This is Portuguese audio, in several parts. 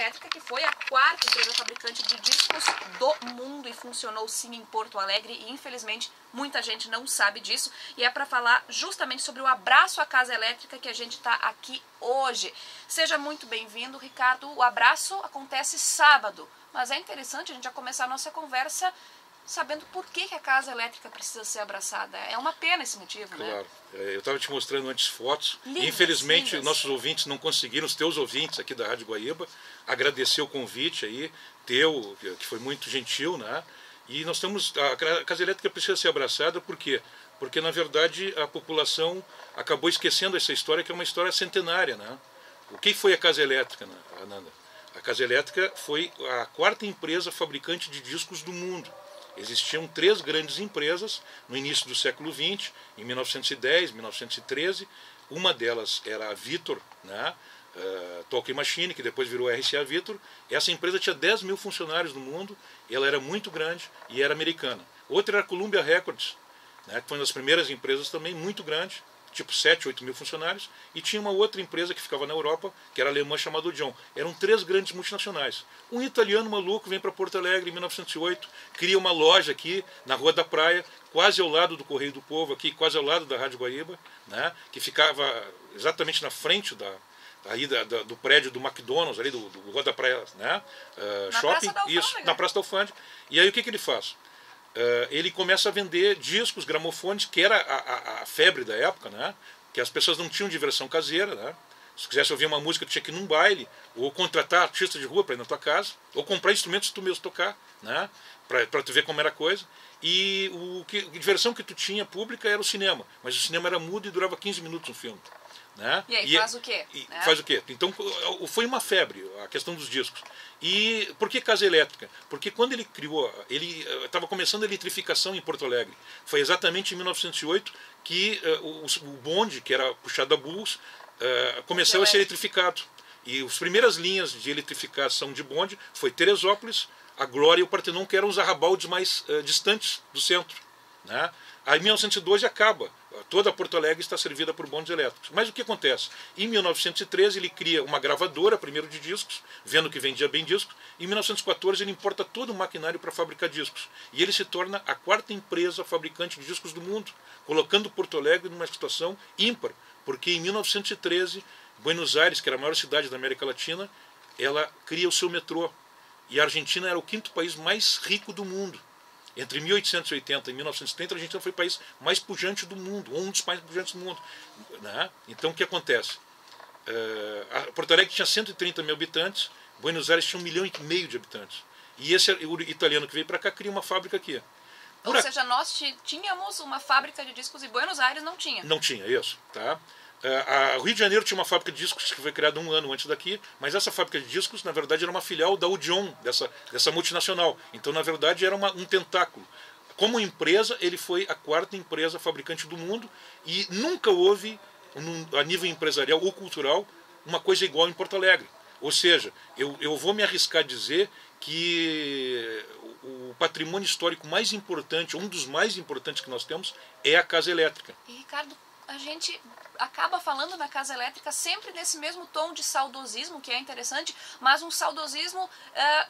Elétrica, que foi a quarta empresa fabricante de discos do mundo e funcionou sim em Porto Alegre, e infelizmente muita gente não sabe disso, e é para falar justamente sobre o abraço à Casa Elétrica que a gente está aqui hoje. Seja muito bem-vindo, Ricardo. O abraço acontece sábado, mas é interessante a gente já começar a nossa conversa sabendo por que a Casa Elétrica precisa ser abraçada. É uma pena esse motivo, né? Claro. Eu estava te mostrando antes fotos. Lindas, infelizmente, lindas. Nossos ouvintes não conseguiram, os teus ouvintes aqui da Rádio Guaíba, agradecer o convite aí, teu, que foi muito gentil, né? E nós temos, a Casa Elétrica precisa ser abraçada, por quê? Porque, na verdade, a população acabou esquecendo essa história, que é uma história centenária, né? O que foi a Casa Elétrica, né, Ananda? A Casa Elétrica foi a quarta empresa fabricante de discos do mundo. Existiam três grandes empresas no início do século XX, em 1910, 1913. Uma delas era a Victor, né? Talking Machine, que depois virou RCA Victor. Essa empresa tinha 10 mil funcionários no mundo, ela era muito grande e era americana. Outra era a Columbia Records, né? Que foi uma das primeiras empresas também, muito grande, tipo 7, 8 mil funcionários, e tinha uma outra empresa que ficava na Europa, que era alemã, chamada John. Eram três grandes multinacionais. Um italiano maluco vem para Porto Alegre em 1908, cria uma loja aqui na Rua da Praia, quase ao lado do Correio do Povo, aqui quase ao lado da Rádio Guaíba, né, que ficava exatamente na frente do prédio do McDonald's, ali do Rua da Praia, né, shopping, isso, na Praça da Alfândega. E aí o que ele faz? Ele começa a vender discos, gramofones, que era a febre da época, né? Que as pessoas não tinham diversão caseira, né? Se quisesse ouvir uma música, tu tinha que ir num baile, ou contratar artista de rua para ir na tua casa, ou comprar instrumentos tu mesmo tocar, né? Para tu ver como era a coisa. E a diversão que tu tinha pública era o cinema, mas o cinema era mudo e durava 15 minutos um filme. Né? E aí faz o quê? Né? Faz o quê? Então foi uma febre a questão dos discos. E por que Casa Elétrica? Porque quando ele criou, ele estava começando a eletrificação em Porto Alegre. Foi exatamente em 1908 que o bonde, que era puxado a bulls, começou a ser eletrificado. E as primeiras linhas de eletrificação de bonde foi Teresópolis, a Glória e o Partenon, que eram os arrabaldes mais distantes do centro. Né? Aí em 1912 acaba. Toda Porto Alegre está servida por bondes elétricos. Mas o que acontece? Em 1913 ele cria uma gravadora, primeiro de discos, vendo que vendia bem discos. Em 1914 ele importa todo o maquinário para fabricar discos. E ele se torna a quarta empresa fabricante de discos do mundo, colocando Porto Alegre numa situação ímpar. Porque em 1913, Buenos Aires, que era a maior cidade da América Latina, ela cria o seu metrô. E a Argentina era o quinto país mais rico do mundo. Entre 1880 e 1930, a Argentina foi o país mais pujante do mundo, um dos mais pujantes do mundo. Né? Então, o que acontece? Porto Alegre tinha 130 mil habitantes, Buenos Aires tinha 1,5 milhão de habitantes. E esse o italiano que veio para cá cria uma fábrica aqui. Ou seja, nós tínhamos uma fábrica de discos e Buenos Aires não tinha. Não tinha, isso. Tá? O Rio de Janeiro tinha uma fábrica de discos que foi criada um ano antes daqui, mas essa fábrica de discos, na verdade, era uma filial da Odeon, dessa multinacional. Então, na verdade, era um tentáculo. Como empresa, ele foi a quarta empresa fabricante do mundo e nunca houve, a nível empresarial ou cultural, uma coisa igual em Porto Alegre. Ou seja, eu vou me arriscar a dizer que o patrimônio histórico mais importante, um dos mais importantes que nós temos, é a Casa Elétrica. E, Ricardo, a gente acaba falando na Casa Elétrica sempre nesse mesmo tom de saudosismo, que é interessante, mas um saudosismo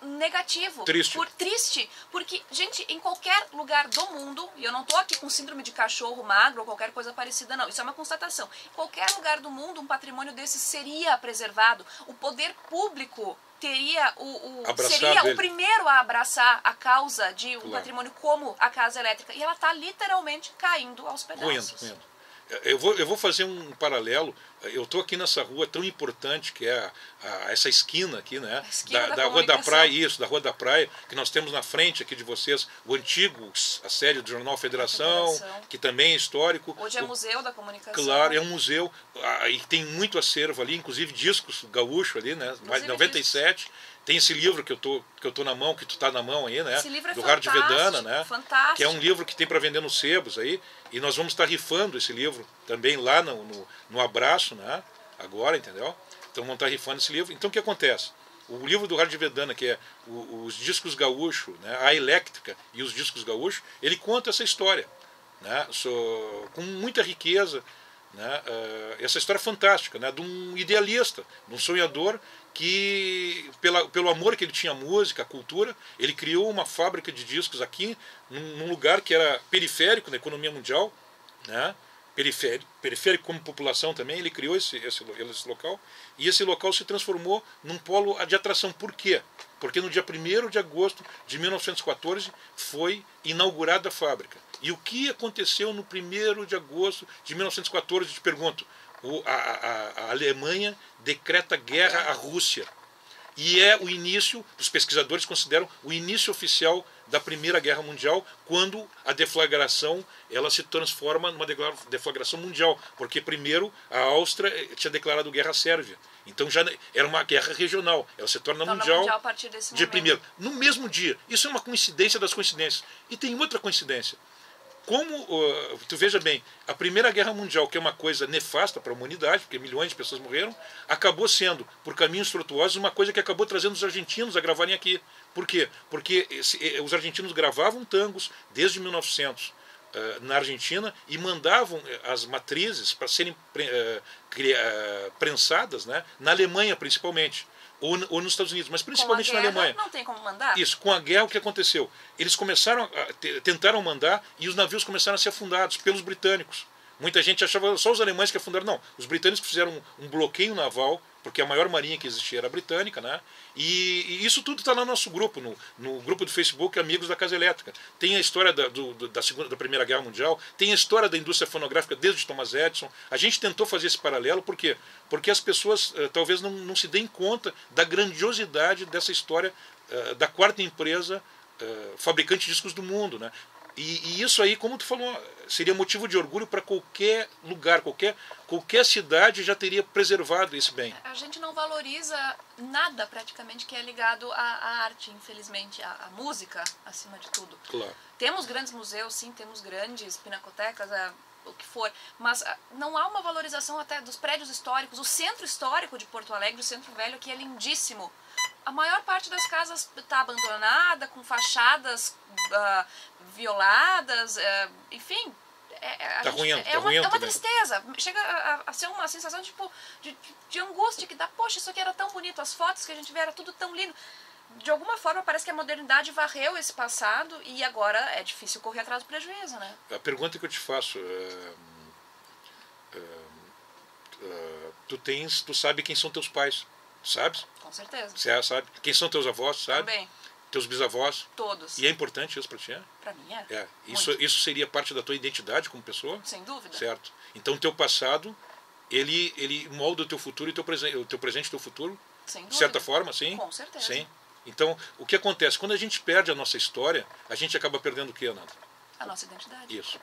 negativo. Triste. Porque, gente, em qualquer lugar do mundo, e eu não estou aqui com síndrome de cachorro magro ou qualquer coisa parecida, não, isso é uma constatação. Em qualquer lugar do mundo, um patrimônio desse seria preservado. O poder público seria o primeiro a abraçar a causa de um patrimônio como a Casa Elétrica. E ela está literalmente caindo aos pedaços. Ruindo. Eu vou fazer um paralelo. Eu estou aqui nessa rua tão importante que é essa esquina aqui, né? Da Rua da Praia, isso, da Rua da Praia, que nós temos na frente aqui de vocês o antigo, a sede do Jornal Federação, que também é histórico. Hoje é Museu da Comunicação. Claro, é um museu, e tem muito acervo ali, inclusive discos gaúcho ali, né? Mais de 97. Tem esse livro que eu tô na mão, que tu tá na mão aí, né? Esse livro é do Hard Vedana, né? Fantástico. Que é um livro que tem para vender nos sebos aí. E nós vamos estar rifando esse livro também lá no Abraço, né? Agora, entendeu? Então vamos estar rifando esse livro. Então o que acontece? O livro do Hard Vedana, que é os discos gaúchos, né? A Elétrica e os discos gaúchos, ele conta essa história, né? Com muita riqueza, né? Essa história fantástica, né? De um idealista, de um sonhador que pelo amor que ele tinha à música, à cultura, ele criou uma fábrica de discos aqui, num lugar que era periférico na economia mundial, né? Periférico como população também, ele criou esse local, e esse local se transformou num polo de atração. Por quê? Porque no dia 1º de agosto de 1914 foi inaugurada a fábrica. E o que aconteceu no 1º de agosto de 1914, te pergunto, a Alemanha decreta guerra à Rússia. E é o início, os pesquisadores consideram o início oficial da Primeira Guerra Mundial, quando a deflagração ela se transforma numa deflagração mundial, porque primeiro a Áustria tinha declarado guerra à Sérvia. Então já era uma guerra regional, ela se torna mundial a partir desse momento. Primeiro, no mesmo dia. Isso é uma coincidência das coincidências. E tem outra coincidência. Como, tu veja bem, a Primeira Guerra Mundial, que é uma coisa nefasta para a humanidade, porque milhões de pessoas morreram, acabou sendo, por caminhos tortuosos, uma coisa que acabou trazendo os argentinos a gravarem aqui. Por quê? Porque os argentinos gravavam tangos desde 1900 na Argentina e mandavam as matrizes para serem prensadas, né, na Alemanha principalmente. Ou nos Estados Unidos, mas principalmente na Alemanha. Não tem como mandar? Isso, com a guerra o que aconteceu? Eles tentaram mandar e os navios começaram a ser afundados pelos britânicos. Muita gente achava só os alemães que afundaram. Não, os britânicos fizeram um bloqueio naval, porque a maior marinha que existia era a britânica, né? E isso tudo está lá no nosso grupo, no grupo do Facebook Amigos da Casa Elétrica. Tem a história da Primeira Guerra Mundial, tem a história da indústria fonográfica desde Thomas Edison. A gente tentou fazer esse paralelo, por quê? Porque as pessoas talvez não se deem conta da grandiosidade dessa história da quarta empresa fabricante de discos do mundo, né? E isso aí, como tu falou, seria motivo de orgulho para qualquer lugar, qualquer cidade já teria preservado esse bem. A gente não valoriza nada praticamente que é ligado à arte, infelizmente, à música, acima de tudo. Claro. Temos grandes museus, sim, temos grandes pinacotecas, o que for, mas não há uma valorização até dos prédios históricos. O centro histórico de Porto Alegre, o Centro Velho, aqui é lindíssimo. A maior parte das casas está abandonada, com fachadas violadas, enfim. É uma tristeza. Chega a ser uma sensação tipo, de angústia, que dá, poxa, isso aqui era tão bonito, as fotos que a gente vê era tudo tão lindo. De alguma forma parece que a modernidade varreu esse passado e agora é difícil correr atrás do prejuízo, né? A pergunta que eu te faço, tu sabe quem são teus pais, sabes? Com certeza. Você sabe quem são teus avós, sabe? Também. Teus bisavós? Todos. E é importante isso para ti? Para mim é. Isso seria parte da tua identidade como pessoa? Sem dúvida. Certo. Então o teu passado, ele molda o teu futuro e o teu presente e o teu futuro? Sem dúvida. De certa forma, sim? Com certeza. Sim. Então, o que acontece? Quando a gente perde a nossa história, a gente acaba perdendo o que, Ananda? A nossa identidade. Isso.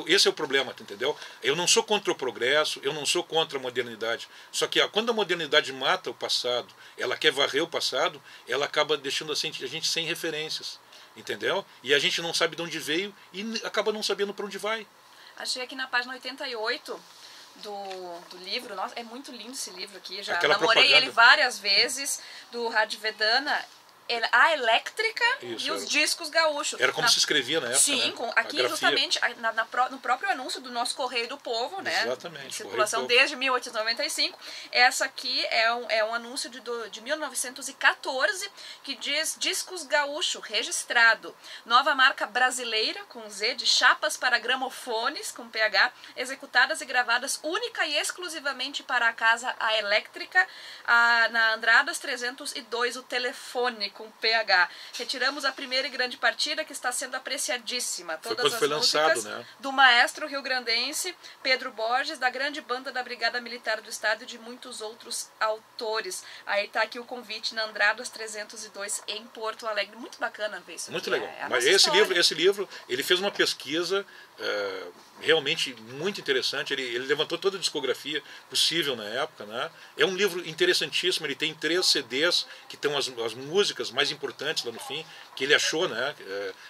Esse é o problema, entendeu? Eu não sou contra o progresso, eu não sou contra a modernidade. Só que quando a modernidade mata o passado, ela quer varrer o passado, ela acaba deixando a gente sem referências, entendeu? E a gente não sabe de onde veio e acaba não sabendo para onde vai. Achei aqui na página 88 do livro, nossa, é muito lindo esse livro aqui, já Aquela namorei propaganda. ele várias vezes, do Radvedana, a elétrica. Isso, e os discos gaúchos. Era como se escrevia na época, sim, né? Aqui justamente no próprio anúncio do nosso Correio do Povo, né? Exatamente. Em circulação desde 1895. Essa aqui é um anúncio de 1914 que diz: discos gaúcho registrado. Nova marca brasileira, com Z, de chapas para gramofones, com PH, executadas e gravadas única e exclusivamente para a casa A Elétrica, na Andradas 302, o telefone, com PH. Retiramos a primeira e grande partida, que está sendo apreciadíssima. Todas as músicas do maestro rio-grandense Pedro Borges, da grande banda da Brigada Militar do Estado e de muitos outros autores. Aí está aqui o convite na Andradas 302 em Porto Alegre. Muito bacana ver isso. Muito legal. Mas esse livro, ele fez uma pesquisa realmente muito interessante. Ele levantou toda a discografia possível na época, né? É um livro interessantíssimo. Ele tem 3 CDs que estão as músicas mais importantes lá no fim, que ele achou, né?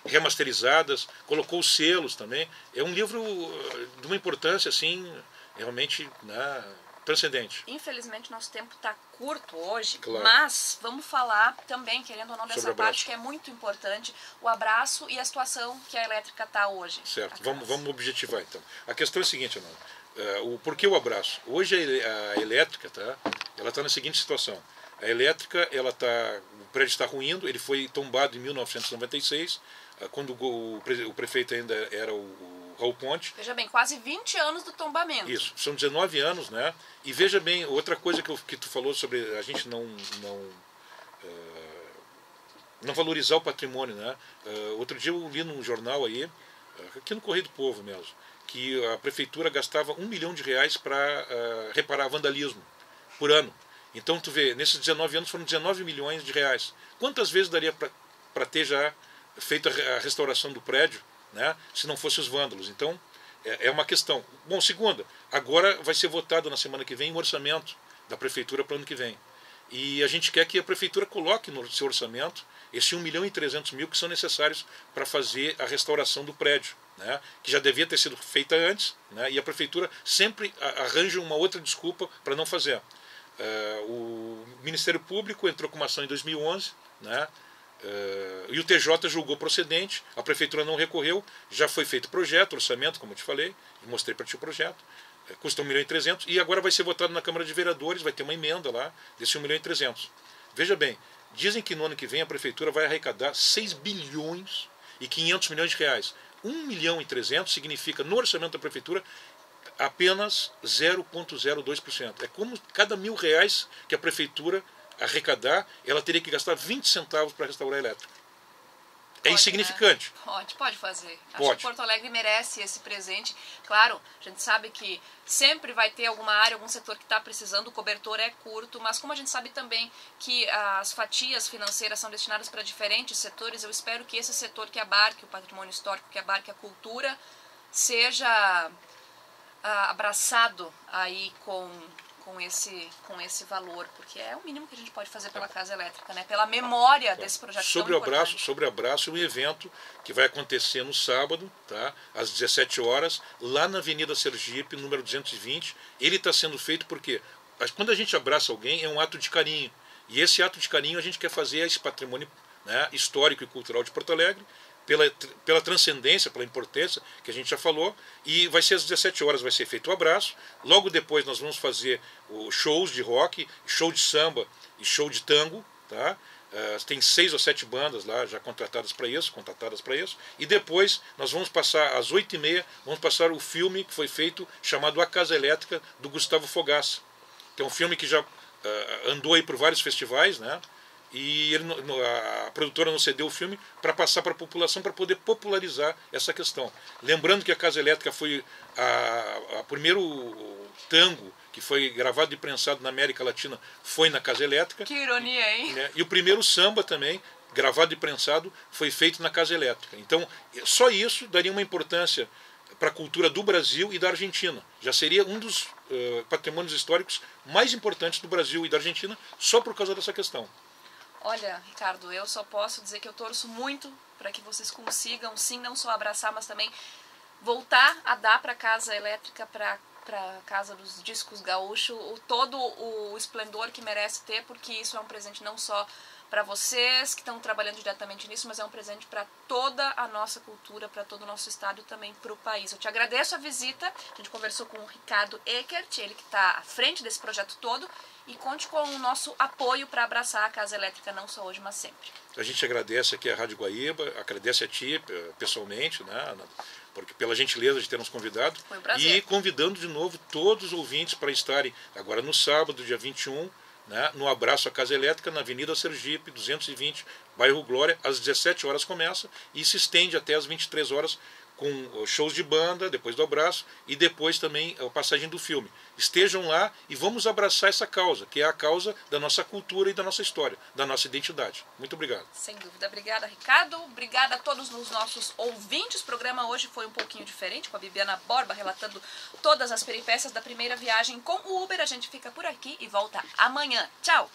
Remasterizadas, colocou os selos também. É um livro de uma importância assim realmente, né, transcendente. Infelizmente nosso tempo está curto hoje, claro. Mas vamos falar também, querendo ou não, dessa parte que é muito importante, o abraço e a situação que a elétrica está hoje. Certo, vamos objetivar então. A questão é a seguinte, Ananda, por que o abraço? Hoje a elétrica, tá? Ela está na seguinte situação: A elétrica, o prédio está ruindo, ele foi tombado em 1996, quando o prefeito ainda era o Raul Ponte. Veja bem, quase 20 anos do tombamento. Isso, são 19 anos, né? E veja bem, outra coisa que tu falou sobre a gente não valorizar o patrimônio, né? Outro dia eu li num jornal aí, aqui no Correio do Povo mesmo, que a prefeitura gastava R$1 milhão para reparar vandalismo por ano. Então tu vê, nesses 19 anos foram 19 milhões de reais. Quantas vezes daria para ter já feito a restauração do prédio, né, se não fosse os vândalos? Então é uma questão. Bom, segunda, agora vai ser votado na semana que vem o orçamento da prefeitura para o ano que vem. E a gente quer que a prefeitura coloque no seu orçamento esse 1.300.000 que são necessários para fazer a restauração do prédio, né, que já devia ter sido feita antes, né, e a prefeitura sempre arranja uma outra desculpa para não fazer. O Ministério Público entrou com uma ação em 2011, né, e o TJ julgou procedente, a prefeitura não recorreu, já foi feito projeto, orçamento, como eu te falei, mostrei para ti o projeto, custa 1.300.000 e agora vai ser votado na Câmara de Vereadores, vai ter uma emenda lá desse 1.300.000. Veja bem, dizem que no ano que vem a prefeitura vai arrecadar 6 bilhões e 500 milhões de reais. 1.300.000 significa no orçamento da prefeitura apenas 0,02%. É como cada R$1.000 que a prefeitura arrecadar, ela teria que gastar 20 centavos para restaurar a elétrica. É insignificante. Né? Pode fazer. Acho que Porto Alegre merece esse presente. Claro, a gente sabe que sempre vai ter alguma área, algum setor que está precisando, o cobertor é curto, mas como a gente sabe também que as fatias financeiras são destinadas para diferentes setores, eu espero que esse setor que abarque o patrimônio histórico, que abarque a cultura, seja abraçado aí com esse valor, porque é o mínimo que a gente pode fazer pela Casa Elétrica, né? Pela memória desse projeto sobre tão importante. Sobre o abraço, um evento que vai acontecer no sábado, tá? Às 17 horas, lá na Avenida Sergipe, número 220. Ele está sendo feito porque quando a gente abraça alguém é um ato de carinho. E esse ato de carinho a gente quer fazer a esse patrimônio, né, histórico e cultural de Porto Alegre, pela transcendência, pela importância que a gente já falou, e vai ser às 17 horas, vai ser feito o abraço. Logo depois nós vamos fazer shows de rock, show de samba e show de tango, tá? Tem 6 ou 7 bandas lá já contratadas para isso, e depois nós vamos passar às 8h30, vamos passar o filme que foi feito chamado A Casa Elétrica, do Gustavo Fogaça, que é um filme que já andou aí por vários festivais, né? E a produtora não cedeu o filme para passar para a população, para poder popularizar essa questão. Lembrando que a Casa Elétrica foi o primeiro tango que foi gravado e prensado na América Latina, foi na Casa Elétrica. Que ironia, hein? E o primeiro samba também, gravado e prensado, foi feito na Casa Elétrica. Então, só isso daria uma importância para a cultura do Brasil e da Argentina. Já seria um dos patrimônios históricos mais importantes do Brasil e da Argentina, só por causa dessa questão. Olha, Ricardo, eu só posso dizer que eu torço muito para que vocês consigam, sim, não só abraçar, mas também voltar a dar para a Casa Elétrica, para a Casa dos Discos Gaúcho, todo o esplendor que merece ter, porque isso é um presente não só para vocês que estão trabalhando diretamente nisso, mas é um presente para toda a nossa cultura, para todo o nosso estado e também para o país. Eu te agradeço a visita, a gente conversou com o Ricardo Eckert, ele que está à frente desse projeto todo, e conte com o nosso apoio para abraçar a Casa Elétrica, não só hoje, mas sempre. A gente agradece aqui a Rádio Guaíba, agradece a ti pessoalmente, né, porque pela gentileza de ter nos convidado. Foi um prazer. E convidando de novo todos os ouvintes para estarem agora no sábado, dia 21, né, no Abraço à Casa Elétrica, na Avenida Sergipe, 220, bairro Glória, às 17 horas começa e se estende até às 23 horas com shows de banda, depois do abraço, e depois também a passagem do filme. Estejam lá e vamos abraçar essa causa, que é a causa da nossa cultura e da nossa história, da nossa identidade. Muito obrigado. Sem dúvida. Obrigada, Ricardo. Obrigada a todos os nossos ouvintes. O programa hoje foi um pouquinho diferente, com a Bibiana Borba relatando todas as peripécias da primeira viagem com o Uber. A gente fica por aqui e volta amanhã. Tchau!